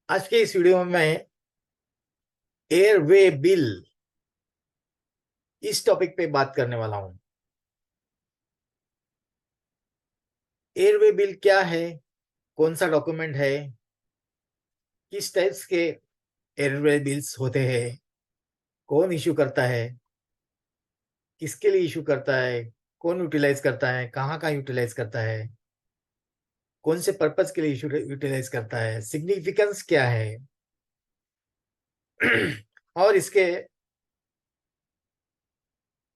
आज के इस वीडियो में मैं एयरवे बिल इस टॉपिक पे बात करने वाला हूं। एयरवे बिल क्या है, कौन सा डॉक्यूमेंट है, किस टाइप्स के एयरवे बिल्स होते हैं, कौन इशू करता है, किसके लिए इशू करता है, कौन यूटिलाइज करता है, कहाँ का यूटिलाइज करता है, कौन से पर्पज के लिए इशू यूटिलाइज करता है, सिग्निफिकेंस क्या है और इसके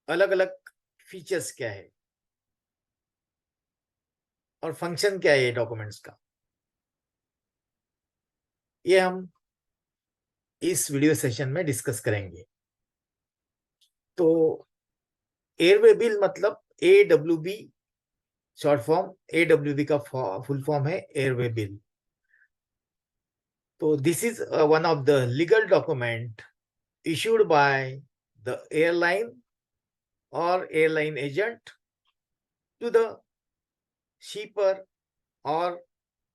अलग अलग फीचर्स क्या है और फंक्शन क्या है ये डॉक्यूमेंट्स का, ये हम इस वीडियो सेशन में डिस्कस करेंगे। तो एयरवे बिल मतलब AWB, शॉर्ट फॉर्म AWB का फुल फॉर्म है एयरवे बिल। तो this is one of the legal document issued by the airline or airline agent to the shipper or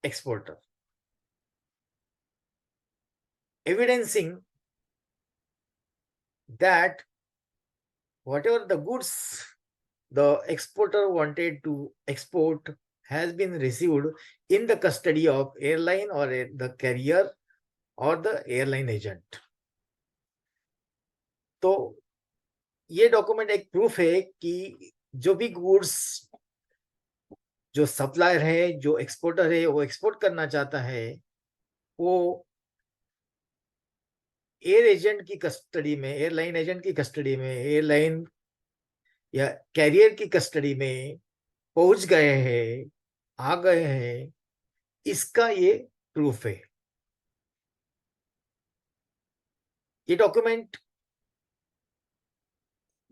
exporter, evidencing that whatever the goods the exporter wanted to export has been received in the custody of airline or the carrier or the airline agent. तो ये document एक proof है कि जो भी goods जो supplier है, जो एक्सपोर्टर है, वो एक्सपोर्ट करना चाहता है, वो एयर एजेंट की कस्टडी में, एयरलाइन एजेंट की कस्टडी में, एयरलाइन या कैरियर की कस्टडी में पहुंच गए हैं, आ गए हैं, इसका ये प्रूफ है। ये डॉक्यूमेंट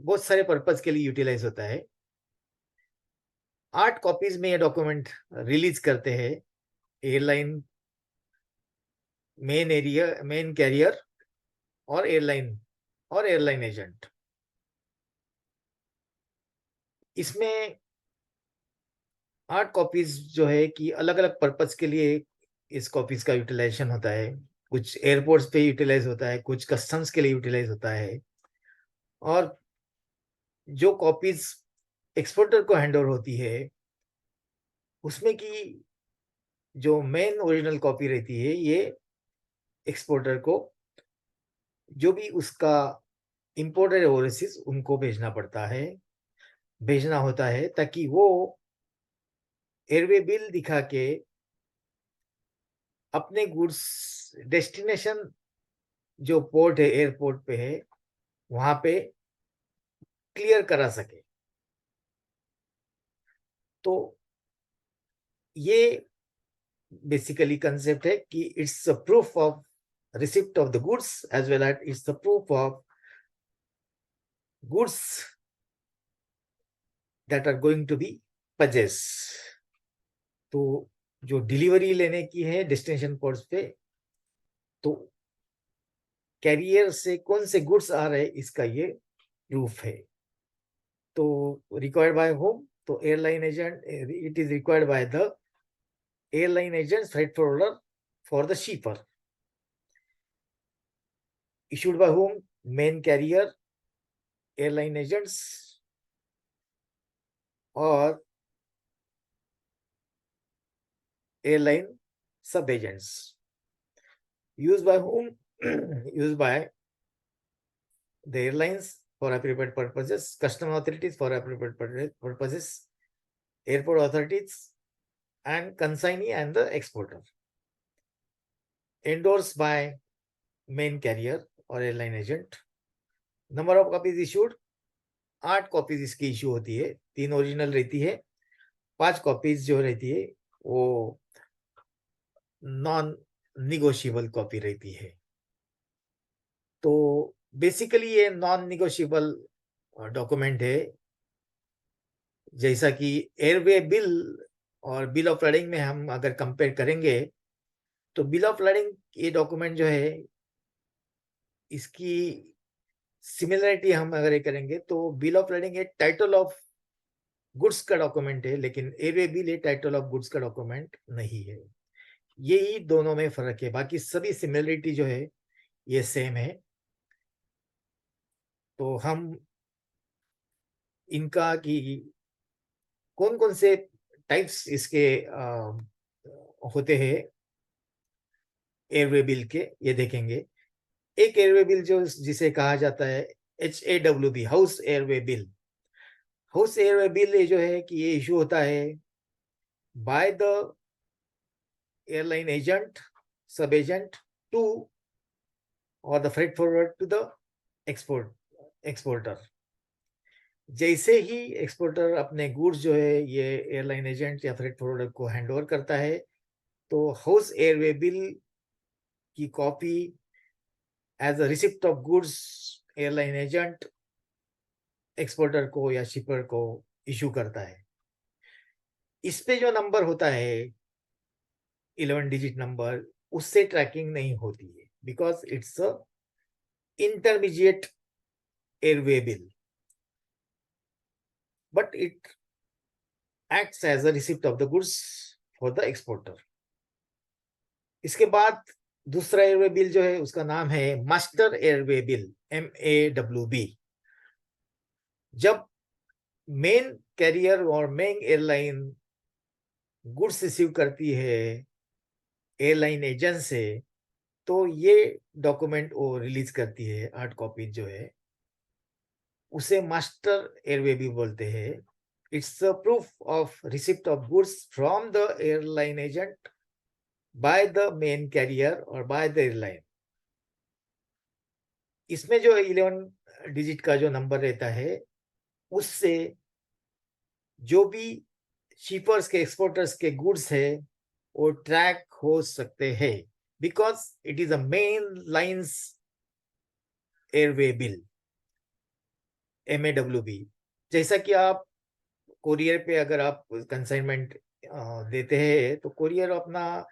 बहुत सारे पर्पज के लिए यूटिलाइज होता है। 8 कॉपीज में ये डॉक्यूमेंट रिलीज करते हैं एयरलाइन, मेन कैरियर और एयरलाइन एजेंट। इसमें 8 कॉपीज जो है कि अलग अलग पर्पज के लिए इस कॉपीज का यूटिलाइजेशन होता है। कुछ एयरपोर्ट्स पे यूटिलाइज होता है, कुछ कस्टम्स के लिए यूटिलाइज होता है, और जो कॉपीज एक्सपोर्टर को हैंड ओवर होती है उसमें की जो मेन ओरिजिनल कॉपी रहती है, ये एक्सपोर्टर को जो भी उसका इंपोर्टेड ओवरसीज उनको भेजना होता है, ताकि वो एयरवे बिल दिखा के अपने गुड्स डेस्टिनेशन जो पोर्ट है, एयरपोर्ट पे है, वहां पे क्लियर करा सके। तो ये बेसिकली कंसेप्ट है कि it's a proof of receipt of the goods as well as it's the proof of goods that are going to be purchased। तो जो डिलीवरी लेने की है डेस्टिनेशन पोर्ट्स पे, तो कैरियर से कौन से गुड्स आ रहे हैं इसका ये प्रूफ है। तो रिक्वायर्ड बाय होम, तो airline agent, it is required by the airline agent freight forwarder for the shipper. issued by whom? Main carrier, airline agents और airline sub agents. used by whom? used by the airlines for appropriate purposes, custom authorities for appropriate purposes, airport authorities, and consignee and the exporter. Endorsed by main carrier or airline agent. Number of copies issued? 8 copies इसकी issue होती है। 3 original रहती है, 5 copies जो रहती है वो non negotiable copy रहती है। तो बेसिकली ये नॉन निगोशिएबल डॉक्यूमेंट है। जैसा कि एयरवे बिल और बिल ऑफ lading में हम अगर कंपेयर करेंगे, तो बिल ऑफ lading ये डॉक्यूमेंट जो है, इसकी सिमिलरिटी हम अगर ये करेंगे तो बिल ऑफ lading एक टाइटल ऑफ गुड्स का डॉक्यूमेंट है, लेकिन एयरवे बिल एक टाइटल ऑफ गुड्स का डॉक्यूमेंट नहीं है। यही दोनों में फर्क है, बाकी सभी सिमिलरिटी जो है ये सेम है। तो हम इनका कि कौन कौन से टाइप्स इसके होते हैं एयरवे बिल के, ये देखेंगे। एक एयरवे बिल जो जिसे कहा जाता है HAWB, house airway bill. House airway bill ये जो है कि ये इशू होता है by the airline agent, sub agent to और the freight forward to the exporter. जैसे ही एक्सपोर्टर अपने गुड्स जो है ये एयरलाइन एजेंट या फ्रेट फॉरवर्डर को हैंड ओवर करता है, तो हाउस एयरवे बिल की copy as a receipt of goods airline agent exporter को या शिपर को इशू करता है। इस पे जो नंबर होता है 11 डिजिट नंबर, उससे ट्रैकिंग नहीं होती है, because it's a intermediate airway bill, but it acts as a receipt of the goods for the exporter. इसके बाद दूसरा एयरवे बिल जो है उसका नाम है मास्टर एयरवे बिल, MAWB। जब मेन कैरियर और मेन एयरलाइन गुड्स रिसीव करती है एयरलाइन एजेंट से, तो ये डॉक्यूमेंट वो रिलीज करती है, हार्ड कॉपी जो है उसे मास्टर एयरवे भी बोलते हैं। It's a proof of receipt of goods from the airline agent by the main carrier और बाय द एयरलाइन। इसमें जो 11 डिजिट का जो नंबर रहता है, उससे जो भी शिपर्स के एक्सपोर्टर्स के गुड्स है वो ट्रैक हो सकते हैं, because it is a main lines airway bill, MAWB। जैसा कि आप कोरियर पे अगर आप कंसाइनमेंट देते हैं, तो कोरियर अपना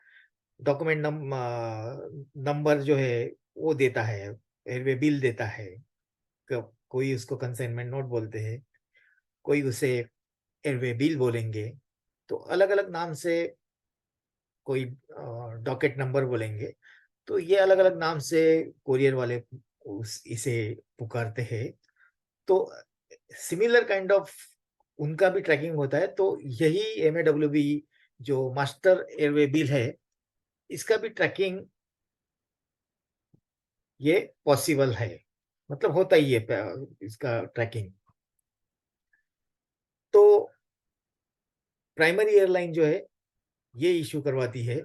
डॉक्यूमेंट नंबर जो है वो देता है, एयरवे बिल देता है। कोई उसको कंसाइनमेंट नोट बोलते हैं, कोई उसे एयरवे बिल बोलेंगे, तो अलग अलग नाम से, कोई डॉकेट नंबर बोलेंगे। तो ये अलग अलग नाम से कोरियर वाले इसे पुकारते हैं। तो सिमिलर काइंड ऑफ उनका भी ट्रैकिंग होता है। तो यही MAWB जो मास्टर एयरवे बिल है, इसका भी ट्रैकिंग ये पॉसिबल है, मतलब होता ही है इसका ट्रैकिंग। तो प्राइमरी एयरलाइन जो है ये इशू करवाती है।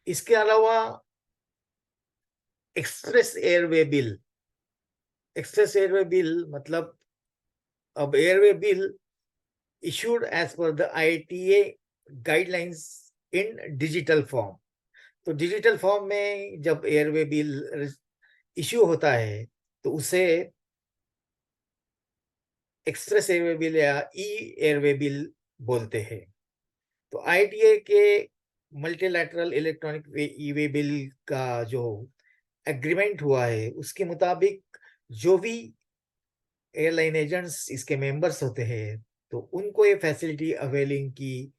इसके अलावा express airway bill, express airway bill मतलब अब airway bill issued as per the IATA guidelines in digital form. तो डिजिटल फॉर्म में जब एयरवे बिल इश्यू होता है, तो उसे एक्सप्रेस एयरवे बिल या एयरवे बिल बोलते हैं। तो IATA के मल्टीलैटरल इलेक्ट्रॉनिक ई वे बिल का जो एग्रीमेंट हुआ है, उसके मुताबिक जो भी एयरलाइन एजेंट्स इसके मेंबर्स होते हैं, तो उनको ये फैसिलिटी अवेलिंग की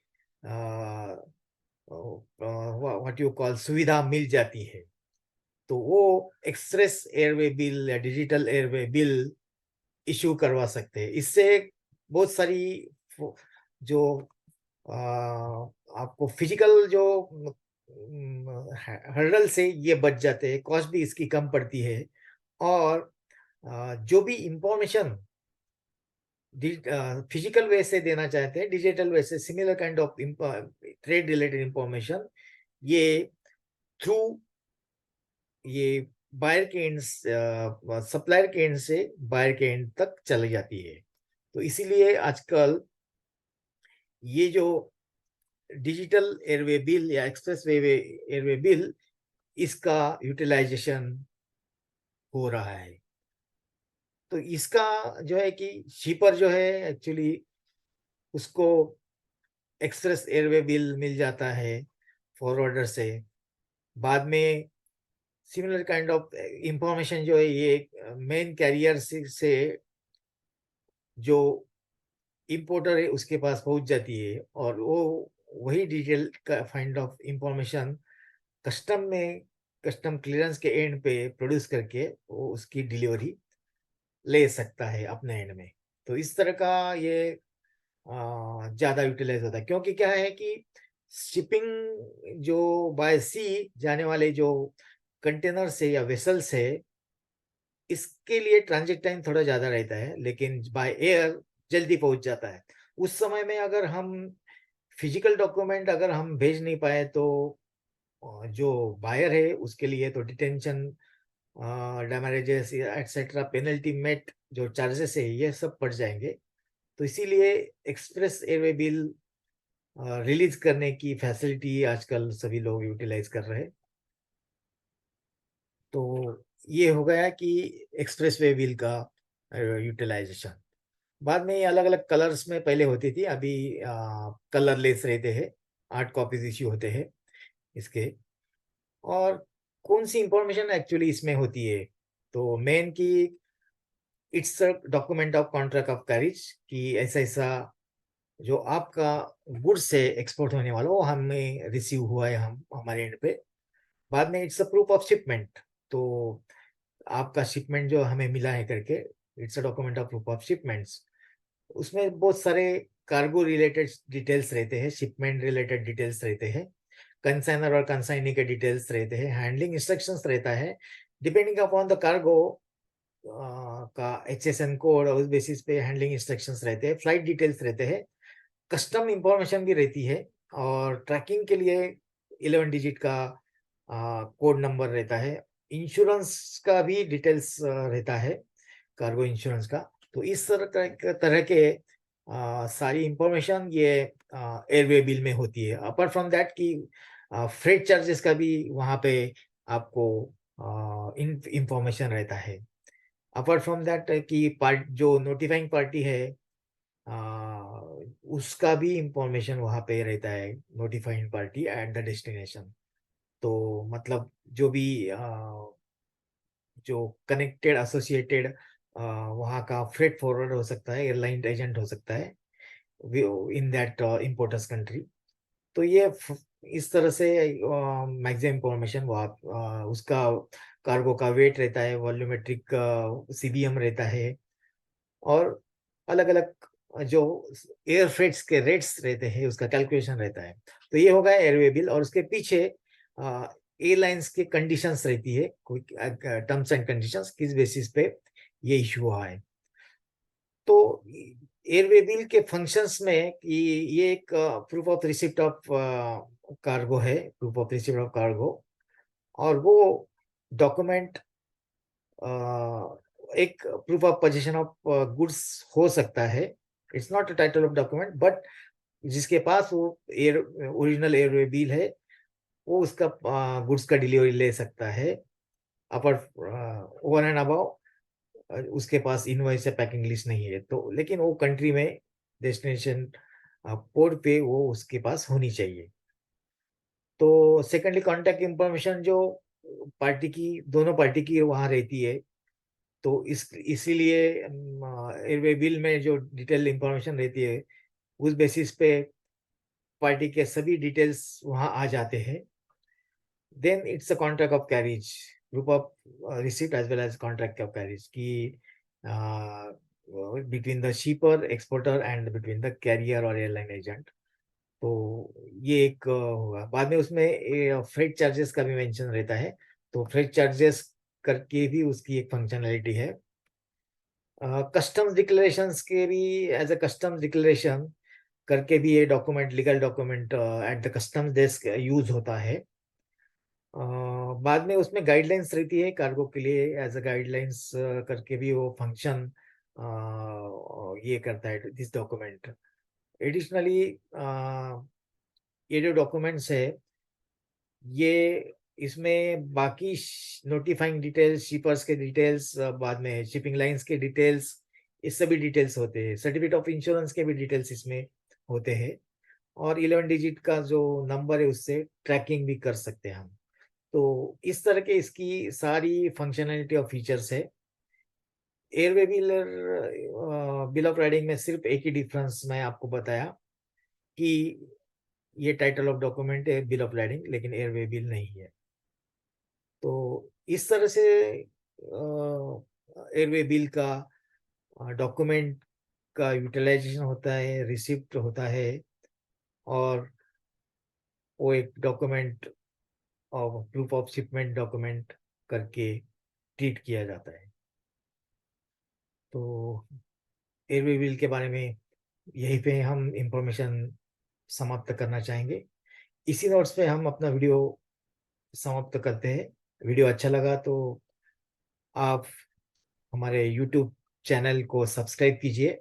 व्हाट यू कॉल सुविधा मिल जाती है। तो वो एक्सप्रेस एयरवे बिल या डिजिटल एयरवे बिल इशू करवा सकते हैं। इससे बहुत सारी जो आपको फिजिकल जो हर्डल से ये बच जाते हैं, कॉस्ट भी इसकी कम पड़ती है। और जो भी इंफॉर्मेशन फिजिकल वे से देना चाहते हैं, डिजिटल वे से similar kind of trade related information, ये थ्रू ये बायर के एंड, सप्लायर के एंड से बायर के एंड तक चली जाती है। तो इसीलिए आजकल ये जो डिजिटल एयरवे बिल या एक्सप्रेस वे एयरवे बिल, इसका यूटिलाइजेशन हो रहा है। तो इसका जो है कि शिपर जो है एक्चुअली उसको एक्सप्रेस एयरवे बिल मिल जाता है फॉरवर्डर से। बाद में सिमिलर काइंड ऑफ इंफॉर्मेशन जो है ये मेन कैरियर से जो इंपोर्टर है उसके पास पहुंच जाती है, और वो वही डिटेल का find of information custom clearance के एंड पे प्रोड्यूस करके वो उसकी डिलीवरी ले सकता है अपने एंड में। तो इस तरह का ये ज्यादा यूटिलाइज होता है, क्योंकि क्या है कि शिपिंग जो बाय सी जाने वाले जो कंटेनर से या वेसल से, इसके लिए ट्रांजिट टाइम थोड़ा ज्यादा रहता है, लेकिन बाय एयर जल्दी पहुंच जाता है। उस समय में अगर हम फिजिकल डॉक्यूमेंट अगर हम भेज नहीं पाए तो जो बायर है उसके लिए तो डिटेंशन, डैमेजेस एटसेट्रा, पेनल्टी मेट जो चार्जेस है ये सब पड़ जाएंगे। तो इसीलिए एक्सप्रेस एयरवे बिल रिलीज करने की फैसिलिटी आजकल सभी लोग यूटिलाइज कर रहे हैं। तो ये हो गया कि एक्सप्रेस वे बिल का यूटिलाइजेशन। बाद में ये अलग अलग कलर्स में पहले होती थी, अभी कलरलेस रहते हैं, 8 कॉपीज इश्यू होते हैं इसके। और कौन सी इंफॉर्मेशन एक्चुअली इसमें होती है, तो मेन की it's document of contract of carriage, कि ऐसा ऐसा जो आपका गुड्स से एक्सपोर्ट होने वाला वो हमें रिसीव हुआ है हम हमारे एंड पे। बाद में it's a proof of shipment, तो आपका शिपमेंट जो हमें मिला है करके, it's a document of proof of shipments. उसमें बहुत सारे कार्गो रिलेटेड डिटेल्स रहते हैं, शिपमेंट रिलेटेड डिटेल्स रहते हैं, कंसाइनर और कंसाइनी के डिटेल्स रहते हैं, हैंडलिंग इंस्ट्रक्शंस रहता है, डिपेंडिंग अपॉन द कार्गो का HSN कोड, और उस बेसिस पे हैंडलिंग इंस्ट्रक्शंस रहते हैं, फ्लाइट डिटेल्स रहते हैं, कस्टम इंफॉर्मेशन भी रहती है, और ट्रैकिंग के लिए 11 डिजिट का कोड नंबर रहता है, इंश्योरेंस का भी डिटेल्स रहता है, कार्गो इंश्योरेंस का। तो इस तरह के सारी इंफॉर्मेशन ये एयरवे बिल में होती है। अपार्ट फ्रॉम दैट कि फ्रेट चार्जेस का भी वहाँ पे आपको इंफॉर्मेशन रहता है। अपार्ट फ्रॉम दैट कि पार्ट जो नोटिफाइंग पार्टी है, उसका भी इंफॉर्मेशन वहाँ पे रहता है, notifying party at the destination. तो मतलब जो भी जो कनेक्टेड एसोसिएटेड वहाँ का फ्रेट फॉरवर्ड हो सकता है, एयरलाइन एजेंट हो सकता है इन दैट इम्पोर्टर्स कंट्री। तो ये इस तरह से मैक्सिमम इंफॉर्मेशन वहाँ उसका कार्गो का वेट रहता है, वॉल्यूमेट्रिक CBM रहता है, और अलग अलग जो एयर फ्रेट्स के रेट्स रहते हैं उसका कैलकुलेशन रहता है। तो ये होगा एयरवे बिल, और उसके पीछे एयरलाइंस के कंडीशंस रहती है, कोई टर्म्स एंड कंडीशंस किस बेसिस पे ये इशू हुआ है। तो एयरवे बिल के फंक्शंस में ये एक proof of receipt of cargo है, proof of receipt of cargo. और वो डॉक्यूमेंट एक proof of possession of goods हो सकता है। It's not a title of document, but जिसके पास वो एयर ओरिजिनल एयरवे बिल है वो उसका गुड्स का डिलीवरी ले सकता है। अपर ओवर एंड अबव उसके पास इनवॉइस या पैकिंग लिस्ट नहीं है तो, लेकिन वो कंट्री में डेस्टिनेशन पोर्ट पे वो उसके पास होनी चाहिए। तो सेकेंडली कॉन्टैक्ट इंफॉर्मेशन जो पार्टी की, दोनों पार्टी की वहाँ रहती है। तो इसीलिए एयरवे बिल में जो डिटेल इंफॉर्मेशन रहती है उस बेसिस पे पार्टी के सभी डिटेल्स वहाँ आ जाते हैं। Then it's a contract of carriage, proof of receipt as well as contract of carriage की between the shipper exporter and between the carrier और एयरलाइन एजेंट। तो ये एक होगा। बाद में उसमें फ्रेट चार्जेस का भी मेंशन रहता है, तो फ्रेट चार्जेस करके भी उसकी एक फंक्शनैलिटी है। कस्टम्स डिक्लेरेशंस के भी, एज अ कस्टम्स डिक्लेरेशन करके भी ये document, legal document at the customs desk use होता है। बाद में उसमें गाइडलाइंस रहती है कार्गो के लिए, एज अ गाइडलाइंस करके भी वो फंक्शन ये करता है दिस डॉक्यूमेंट। एडिशनली ये जो डॉक्यूमेंट्स है ये, इसमें बाकी नोटिफाइंग डिटेल्स, शिपर्स के डिटेल्स, बाद में शिपिंग लाइंस के डिटेल्स, इस सभी डिटेल्स होते हैं। सर्टिफिकेट ऑफ इंश्योरेंस के भी डिटेल्स इसमें होते हैं, और 11 डिजिट का जो नंबर है उससे ट्रैकिंग भी कर सकते हैं हम। तो इस तरह के इसकी सारी फंक्शनैलिटी और फीचर्स है। एयरवे बिल ऑफ राइडिंग में सिर्फ एक ही डिफरेंस मैं आपको बताया कि ये टाइटल ऑफ डॉक्यूमेंट है बिल ऑफ राइडिंग, लेकिन एयरवे बिल नहीं है। तो इस तरह से एयरवे बिल का डॉक्यूमेंट का यूटिलाइजेशन होता है, रिसिप्ट होता है, और वो एक डॉक्यूमेंट और प्रूफ ऑफ शिपमेंट डॉक्यूमेंट करके ट्रीट किया जाता है। तो एयरवे बिल के बारे में यहीं पे हम इंफॉर्मेशन समाप्त करना चाहेंगे। इसी नोट्स पे हम अपना वीडियो समाप्त करते हैं। वीडियो अच्छा लगा तो आप हमारे यूट्यूब चैनल को सब्सक्राइब कीजिए।